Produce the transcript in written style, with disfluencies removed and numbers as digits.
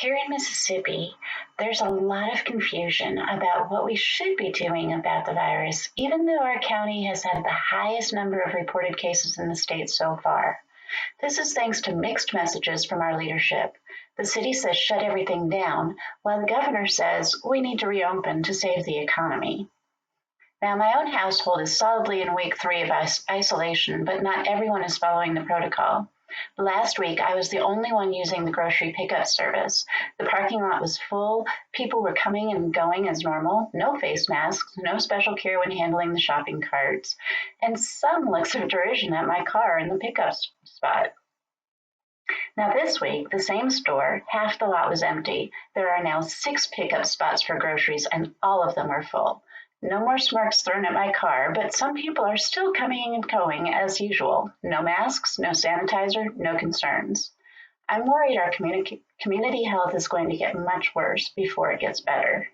Here in Mississippi, there's a lot of confusion about what we should be doing about the virus, even though our county has had the highest number of reported cases in the state so far. This is thanks to mixed messages from our leadership. The city says shut everything down, while the governor says we need to reopen to save the economy. Now, my own household is solidly in week 3 of isolation, but not everyone is following the protocol. Last week, I was the only one using the grocery pickup service. The parking lot was full. People were coming and going as normal. No face masks, no special care when handling the shopping carts, and some looks of derision at my car in the pickup spot. Now this week, the same store, half the lot was empty. There are now 6 pickup spots for groceries, and all of them are full. No more smirks thrown at my car, but some people are still coming and going as usual. No masks, no sanitizer, no concerns. I'm worried our community health is going to get much worse before it gets better.